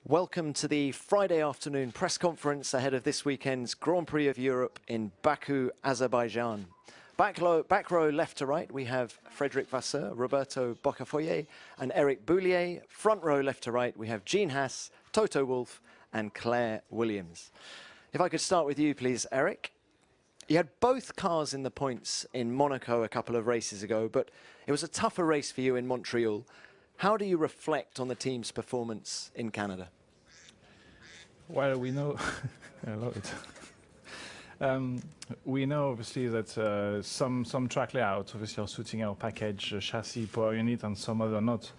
Welcome to the Friday afternoon press conference ahead of this weekend's Grand Prix of Europe in Baku, Azerbaijan. Back row left to right, we have Frédéric Vasseur, Roberto Bocafoye and Eric Boulier. Front row left to right, we have Gene Haas, Toto Wolff and Claire Williams. If I could start with you, please, Eric. You had both cars in the points in Monaco a couple of races ago, but it was a tougher race for you in Montreal. How do you reflect on the team's performance in Canada? Well, we know, I love it. We know obviously that some track layouts obviously are suiting our package, chassis, power unit, and some other not.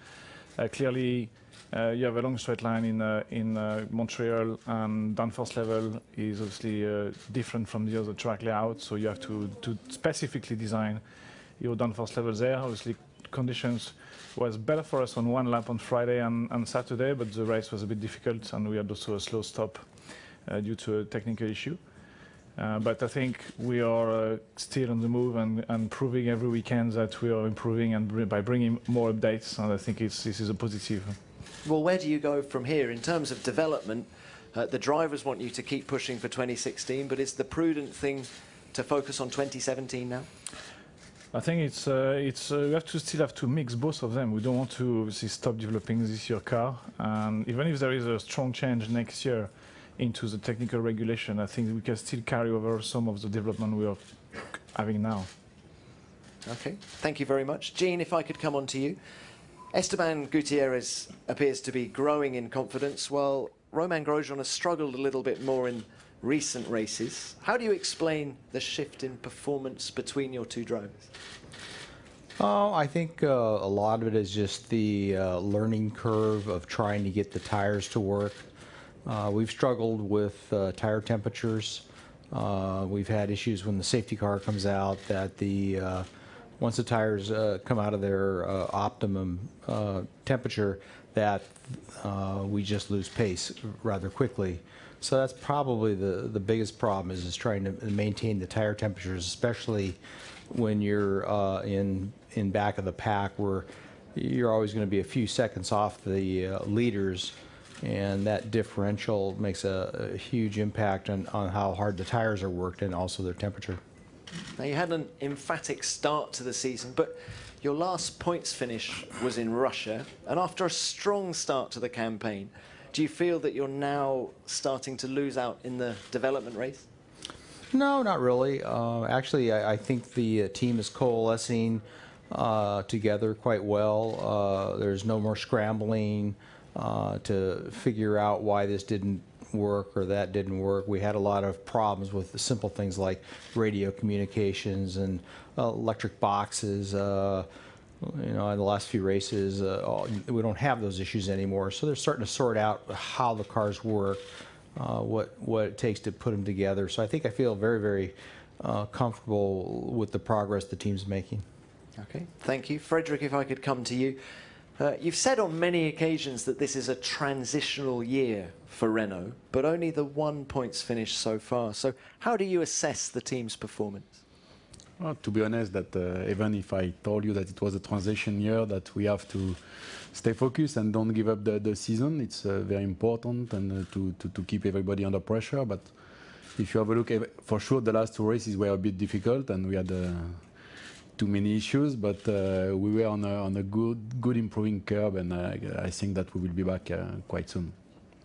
Clearly, you have a long straight line in Montreal, and downforce level is obviously different from the other track layout, so you have to specifically design your downforce level there. Obviously, conditions was better for us on one lap on Friday and Saturday, but the race was a bit difficult, and we had also a slow stop due to a technical issue. But I think we are still on the move and proving every weekend that we are improving and by bringing more updates, and I think this is a positive. Well, where do you go from here? In terms of development, the drivers want you to keep pushing for 2016, but is the prudent thing to focus on 2017 now? I think we have to still have to mix both of them. We don't want to obviously stop developing this year car, and even if there is a strong change next year into the technical regulation, I think we can still carry over some of the development we are having now. Okay, thank you very much. Gene, if I could come on to you. Esteban Gutierrez appears to be growing in confidence, while Romain Grosjean has struggled a little bit more in recent races. How do you explain the shift in performance between your two drivers? I think a lot of it is just the learning curve of trying to get the tires to work. We've struggled with tire temperatures. We've had issues when the safety car comes out that once the tires come out of their optimum temperature, that we just lose pace rather quickly. So that's probably the biggest problem is trying to maintain the tire temperatures, especially when you're in back of the pack, where you're always going to be a few seconds off the leaders, and that differential makes a huge impact on how hard the tires are worked and also their temperature. Now, you had an emphatic start to the season, but your last points finish was in Russia, and after a strong start to the campaign, do you feel that you're now starting to lose out in the development race? No, not really. Actually, I think the team is coalescing together quite well. There's no more scrambling to figure out why this didn't work or that didn't work. We had a lot of problems with the simple things like radio communications and electric boxes. In the last few races, we don't have those issues anymore. So they're starting to sort out how the cars work, what it takes to put them together. So I think I feel very, very comfortable with the progress the team's making. Okay, thank you. Frédéric, if I could come to you. You've said on many occasions that this is a transitional year for Renault, but only the 1 points finish so far. So how do you assess the team's performance? Well, to be honest, that even if I told you that it was a transition year, that we have to stay focused and don't give up the season. It's very important, and to keep everybody under pressure. But if you have a look, for sure the last two races were a bit difficult, and we had too many issues. But we were on a good improving curve, and I think that we will be back quite soon.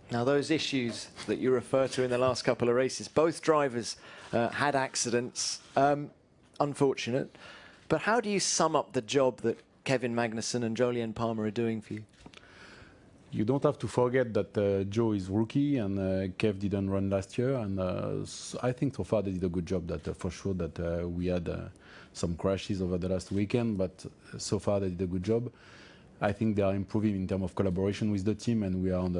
Now, those issues that you refer to in the last couple of races, both drivers had accidents. Unfortunate, but how do you sum up the job that Kevin Magnussen and Jolien Palmer are doing for you? You don't have to forget that Joe is rookie and Kev didn't run last year, and I think so far they did a good job. That for sure that we had some crashes over the last weekend, but so far they did a good job. I think they are improving in terms of collaboration with the team, and we are on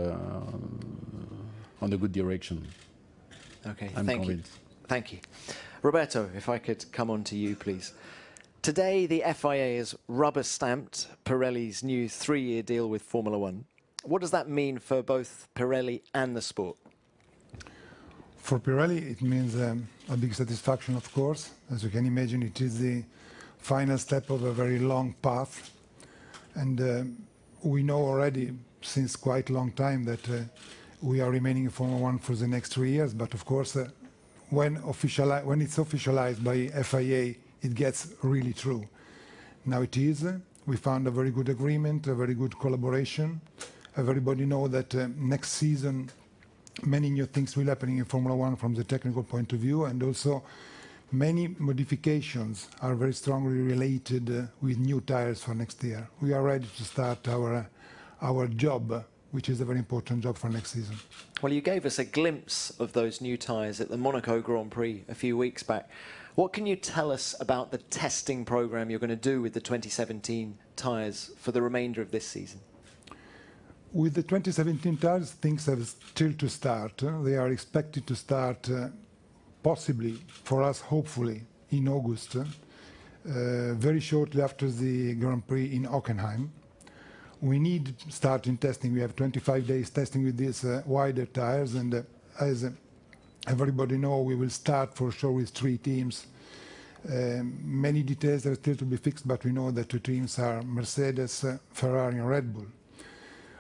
the good direction. Okay, I'm thank convinced. you. Thank you. Roberto, if I could come on to you, please. Today, the FIA has rubber-stamped Pirelli's new 3-year deal with Formula One. What does that mean for both Pirelli and the sport? For Pirelli, it means a big satisfaction, of course. As you can imagine, it is the final step of a very long path. And we know already since quite a long time that we are remaining in Formula One for the next 3 years. But of course, when it's officialized by FIA, it gets really true. Now it is. We found a very good agreement, a very good collaboration. Everybody knows that next season many new things will happen in Formula One from the technical point of view, and also many modifications are very strongly related with new tires for next year. We are ready to start our job, which is a very important job for next season. Well, you gave us a glimpse of those new tyres at the Monaco Grand Prix a few weeks back. What can you tell us about the testing programme you're going to do with the 2017 tyres for the remainder of this season? With the 2017 tires, things have still to start. They are expected to start possibly, for us, hopefully, in August, very shortly after the Grand Prix in Hockenheim. We need starting testing. We have 25 days testing with these wider tires, and as everybody knows, we will start for sure with 3 teams. Many details are still to be fixed, but we know that 2 teams are Mercedes, Ferrari, and Red Bull.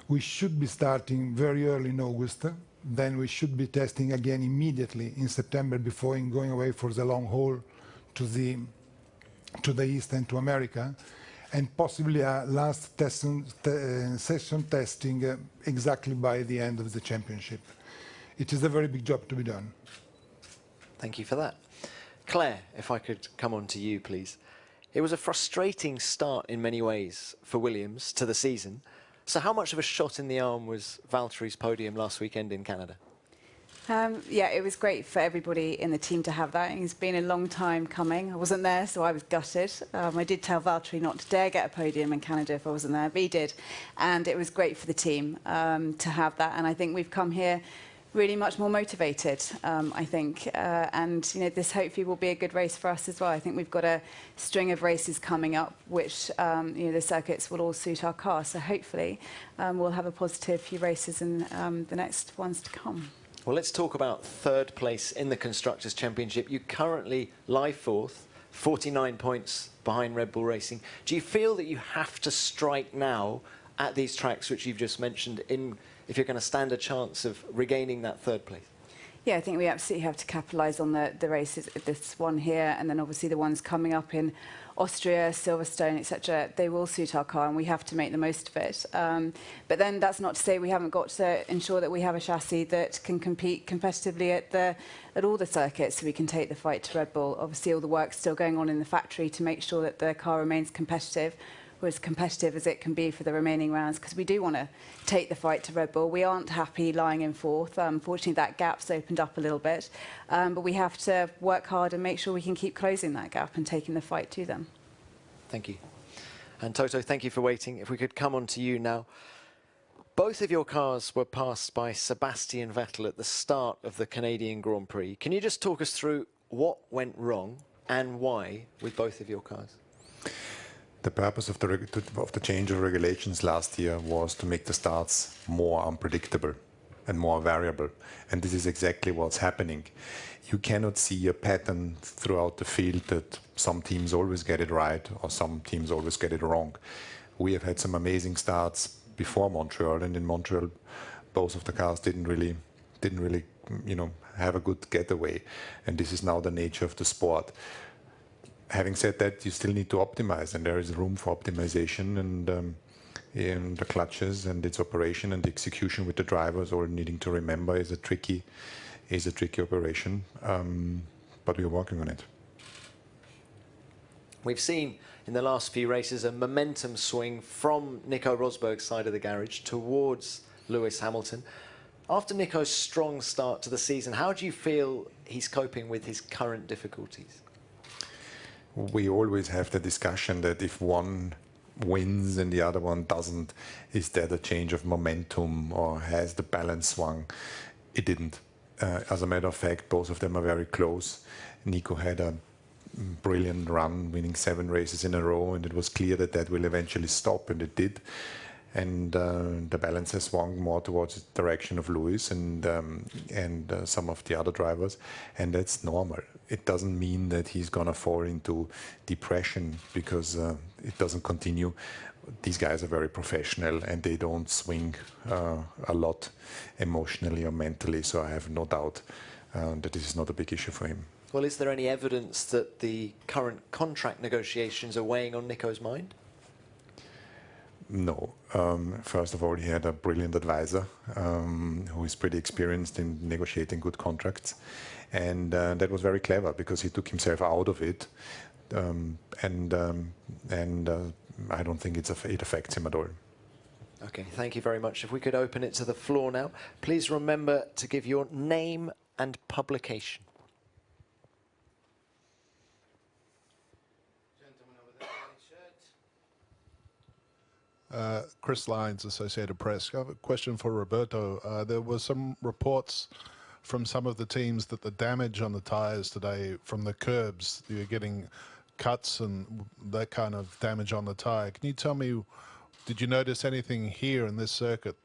We should be starting very early in August. Then we should be testing again immediately in September before going away for the long haul to the east and to America, and possibly a last session testing exactly by the end of the championship. It is a very big job to be done. Thank you for that. Claire, if I could come on to you, please. It was a frustrating start in many ways for Williams to the season. So how much of a shot in the arm was Valtteri's podium last weekend in Canada? Yeah, it was great for everybody in the team to have that. It's been a long time coming. I wasn't there, so I was gutted. I did tell Valtteri not to dare get a podium in Canada if I wasn't there, but he did. And it was great for the team to have that. And I think we've come here really much more motivated, I think. And you know, this hopefully will be a good race for us as well. I think we've got a string of races coming up, which you know, the circuits will all suit our car. So hopefully we'll have a positive few races in the next ones to come. Well, let's talk about third place in the Constructors' Championship. You currently lie fourth, 49 points behind Red Bull Racing. Do you feel that you have to strike now at these tracks, which you've just mentioned, if you're going to stand a chance of regaining that third place? Yeah, I think we absolutely have to capitalise on the races, this one here, and then obviously the ones coming up in Austria, Silverstone, etc. They will suit our car, and we have to make the most of it. But then that's not to say we haven't got to ensure that we have a chassis that can compete competitively at all the circuits, so we can take the fight to Red Bull. Obviously, all the work's still going on in the factory to make sure that the car remains competitive, or as competitive as it can be for the remaining rounds, because we do want to take the fight to Red Bull. We aren't happy lying in fourth. Unfortunately, that gap's opened up a little bit. But we have to work hard and make sure we can keep closing that gap and taking the fight to them. Thank you. And Toto, thank you for waiting. If we could come on to you now. Both of your cars were passed by Sebastian Vettel at the start of the Canadian Grand Prix. Can you just talk us through what went wrong and why with both of your cars? The purpose of the change of regulations last year was to make the starts more unpredictable and more variable. And this is exactly what's happening. You cannot see a pattern throughout the field that some teams always get it right or some teams always get it wrong. We have had some amazing starts before Montreal, and in Montreal, both of the cars didn't really, you know, have a good getaway. And this is now the nature of the sport. Having said that, you still need to optimize, and there is room for optimization, and in the clutches and its operation and the execution with the drivers, all needing to remember is a tricky operation, but we're working on it. We've seen in the last few races a momentum swing from Nico Rosberg's side of the garage towards Lewis Hamilton. After Nico's strong start to the season, how do you feel he's coping with his current difficulties? We always have the discussion that if one wins and the other one doesn't, is that a change of momentum or has the balance swung? It didn't. As a matter of fact, both of them are very close. Nico had a brilliant run, winning 7 races in a row, and it was clear that that will eventually stop, and it did. And the balance has swung more towards the direction of Lewis and some of the other drivers, and that's normal. It doesn't mean that he's going to fall into depression because it doesn't continue. these guys are very professional and they don't swing a lot emotionally or mentally. So I have no doubt that this is not a big issue for him. Well, is there any evidence that the current contract negotiations are weighing on Nico's mind? No. First of all, he had a brilliant advisor who is pretty experienced in negotiating good contracts. And that was very clever because he took himself out of it. I don't think it affects him at all. Okay, thank you very much. If we could open it to the floor now. Please remember to give your name and publication. Chris Lyons, Associated Press. I have a question for Roberto. There were some reports from some of the teams that the damage on the tyres today from the curbs, you're getting cuts and that kind of damage on the tyre. Can you tell me, did you notice anything here in this circuit,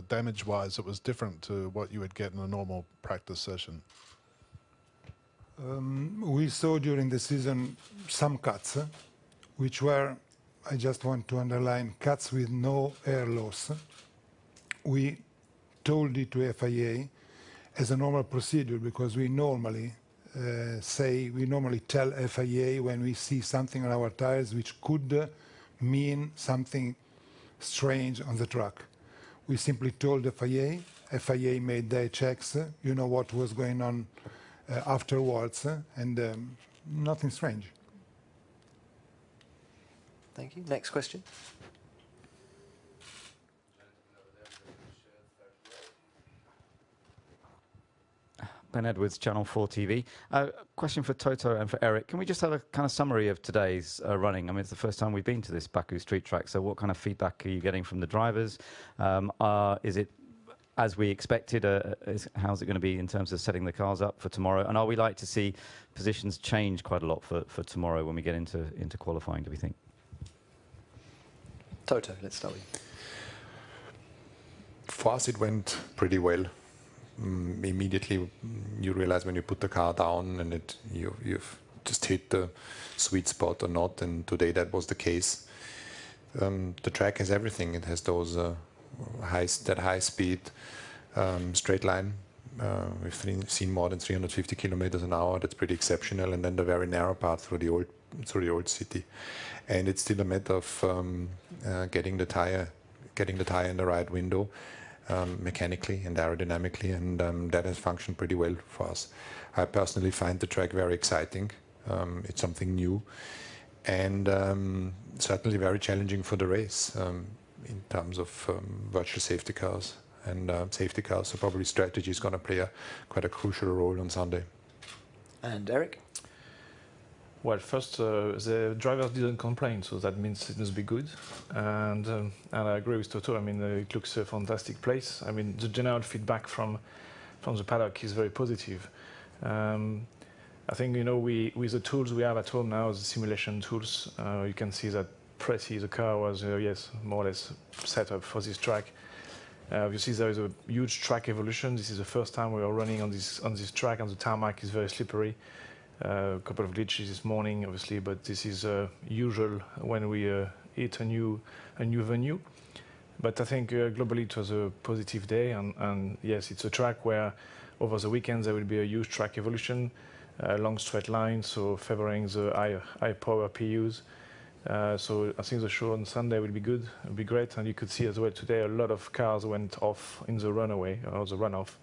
damage-wise, that was different to what you would get in a normal practice session? We saw during the season some cuts, which were, I just want to underline, cuts with no air loss. We told it to FIA as a normal procedure because we normally tell FIA when we see something on our tires which could mean something strange on the track. We simply told FIA. FIA made their checks. You know what was going on afterwards, and nothing strange. Thank you. Next question. Ben Edwards, Channel 4 TV. Question for Toto and for Eric. Can we just have a kind of summary of today's running? I mean, it's the first time we've been to this Baku street track, so what kind of feedback are you getting from the drivers? Is it as we expected? How's it going to be in terms of setting the cars up for tomorrow? And are we like to see positions change quite a lot for tomorrow when we get into qualifying, do we think? Toto, let's start with you. For us, it went pretty well. Immediately, you realize when you put the car down and you've just hit the sweet spot or not. And today that was the case. The track has everything. It has those high speed straight line. We've seen more than 350 kilometers an hour. That's pretty exceptional. And then the very narrow part through the old city. And it's still a matter of getting the tire in the right window. Mechanically and aerodynamically, and that has functioned pretty well for us. I personally find the track very exciting. It's something new, and certainly very challenging for the race in terms of virtual safety cars. And safety cars, so probably strategy is going to play quite a crucial role on Sunday. And Eric? Well, first, the drivers didn't complain, so that means it must be good. And I agree with Toto. I mean, it looks a fantastic place. I mean, the general feedback from the paddock is very positive. I think, you know, with the tools we have at home now, the simulation tools, you can see that pretty the car was, yes, more or less set up for this track. You see there is a huge track evolution. This is the first time we are running on this track, and the tarmac is very slippery. A couple of glitches this morning, obviously, but this is usual when we hit a new venue. But I think globally it was a positive day, and yes, it's a track where over the weekend there will be a huge track evolution, long straight line, so favoring the high power PUs. So I think the show on Sunday will be good, it'll be great, and you could see as well today a lot of cars went off in the runaway or the runoff.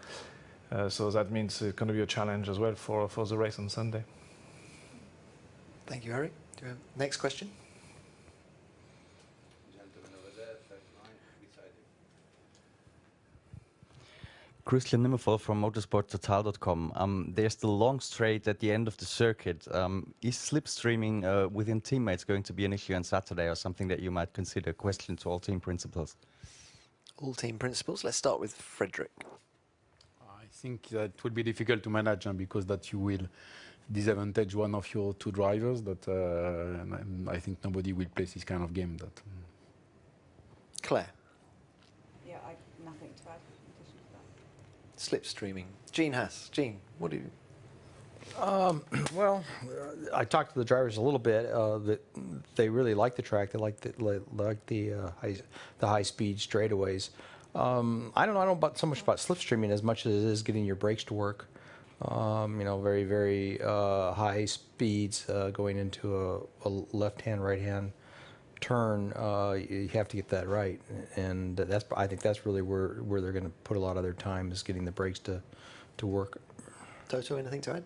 So that means it's going to be a challenge as well for the race on Sunday. Thank you, Eric. Do we have next question? Christian Nimmervoll from motorsporttotal.com. There's the long straight at the end of the circuit. Is slipstreaming within teammates going to be an issue on Saturday, or something that you might consider? Question to all team principals. All team principals. Let's start with Frederick. I think that it will be difficult to manage because that you will disadvantage one of your two drivers. That I think nobody will play this kind of game. That Claire. Yeah, nothing to add in addition to that. Slipstreaming. Jean Haas. Jean, what do you? Well, I talked to the drivers a little bit. That they really like the track. They like the high speed straightaways. I don't know about so much about slipstreaming as much as it is getting your brakes to work. Very very high speeds going into a left hand right hand turn. You have to get that right, and I think that's really where they're going to put a lot of their time, is getting the brakes to work. Toto, anything to add?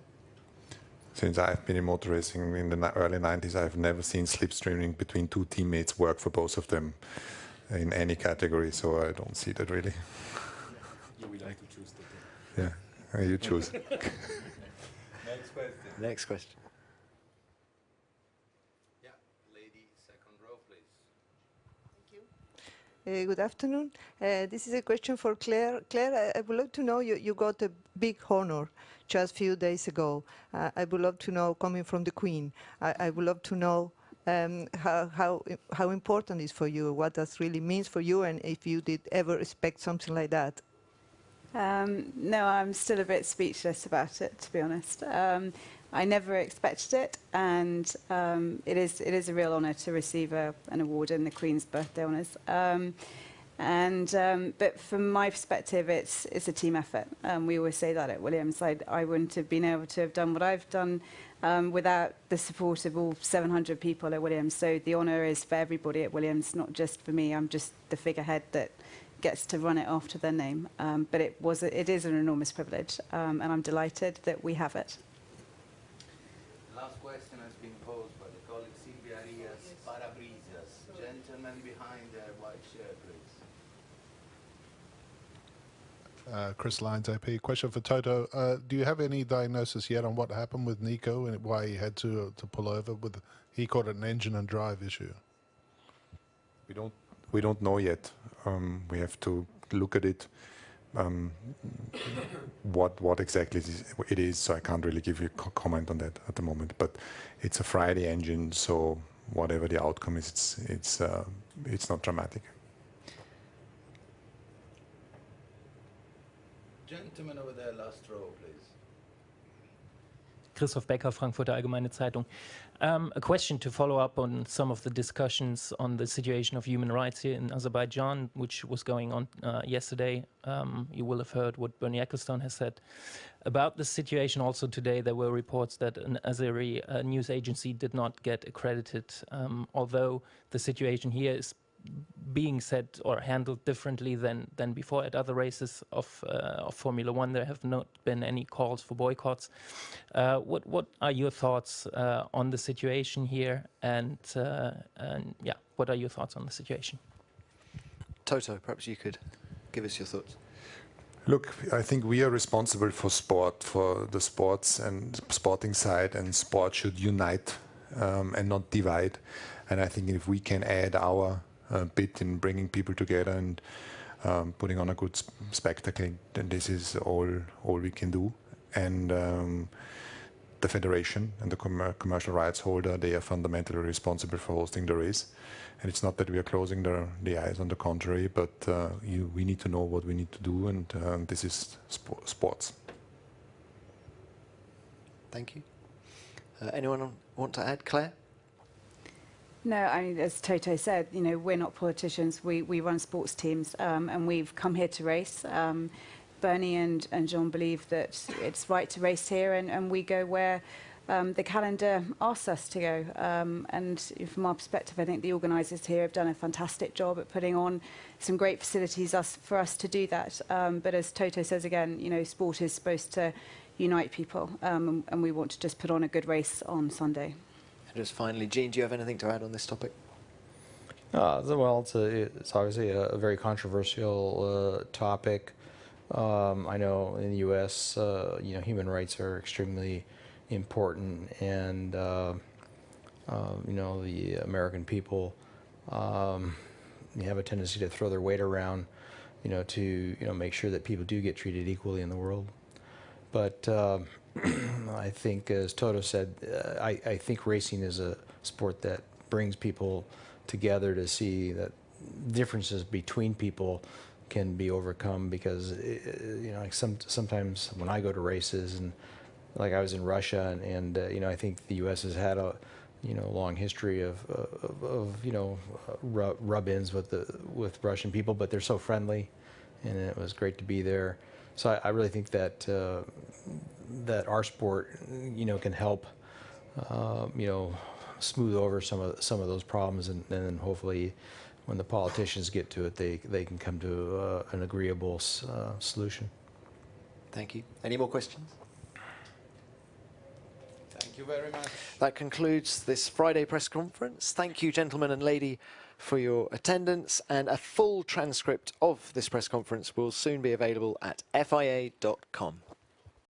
Since I've been in motor racing in the early 90s, I've never seen slipstreaming between two teammates work for both of them in any category, so I don't see that really. You would like to choose the team. Yeah, you choose. Next question. Next question. Yeah, lady, second row, please. Good afternoon. This is a question for Claire. Claire, I would love to know, you got a big honor just a few days ago. I would love to know, coming from the Queen, I would love to know how important it is for you, what that really means for you, and if you did ever expect something like that. No, I'm still a bit speechless about it, to be honest. I never expected it, and it is a real honour to receive an award in the Queen's Birthday Honours. But from my perspective, it's a team effort. We always say that at Williams. I wouldn't have been able to have done what I've done without the support of all 700 people at Williams. So the honour is for everybody at Williams, not just for me. I'm just the figurehead that gets to run it after their name. But it is an enormous privilege, and I'm delighted that we have it. Last question has been posed by the colleague Silvia Arias Parabrisas. Gentleman behind the white shirt, please. Chris Lyons, AP. Question for Toto. Do you have any diagnosis yet on what happened with Nico and why he had to pull over? He called it an engine and drive issue. We don't know yet. We have to look at it. What exactly it is, so I can't really give you a comment on that at the moment. But it's a Friday engine, so whatever the outcome is, it's not dramatic. Gentleman over there, last row, please. Christoph Becker, Frankfurter Allgemeine Zeitung. A question to follow up on some of the discussions on the situation of human rights here in Azerbaijan, which was going on yesterday. You will have heard what Bernie Ecclestone has said about the situation. Also today there were reports that an Azeri news agency did not get accredited, although the situation here is being said or handled differently than before at other races of Formula One. There have not been any calls for boycotts. What are your thoughts on the situation here? And yeah, what are your thoughts on the situation? Toto, perhaps you could give us your thoughts. Look, I think we are responsible for sport, for the sports and sporting side, and sport should unite and not divide. And I think if we can add our bit in bringing people together and putting on a good spectacle, then this is all we can do. And the federation and the commercial rights holder, they are fundamentally responsible for hosting the race. And it's not that we are closing the eyes, on the contrary, but we need to know what we need to do, and this is sports. Thank you. Anyone want to add? Claire? No, I mean, as Toto said, we're not politicians. We run sports teams, and we've come here to race. Bernie and Jean believe that it's right to race here, and we go where the calendar asks us to go. And from our perspective, I think the organisers here have done a fantastic job at putting on some great facilities for us to do that. But as Toto says again, sport is supposed to unite people, and we want to just put on a good race on Sunday. And just finally, Jean, do you have anything to add on this topic? Well, it's obviously a very controversial topic. I know in the U.S., human rights are extremely important, and the American people have a tendency to throw their weight around, to make sure that people do get treated equally in the world. But I think, as Toto said, I think racing is a sport that brings people together to see that differences between people can be overcome, because sometimes when I go to races and like I was in Russia, and you know, I think the U.S. has had a long history of rub-ins with Russian people, but they're so friendly, and it was great to be there. So I really think that that our sport, can help, smooth over some of those problems, and then hopefully, when the politicians get to it, they can come to an agreeable solution. Thank you. Any more questions? Thank you very much. That concludes this Friday press conference. Thank you, gentlemen and lady, for your attendance, and a full transcript of this press conference will soon be available at FIA.com.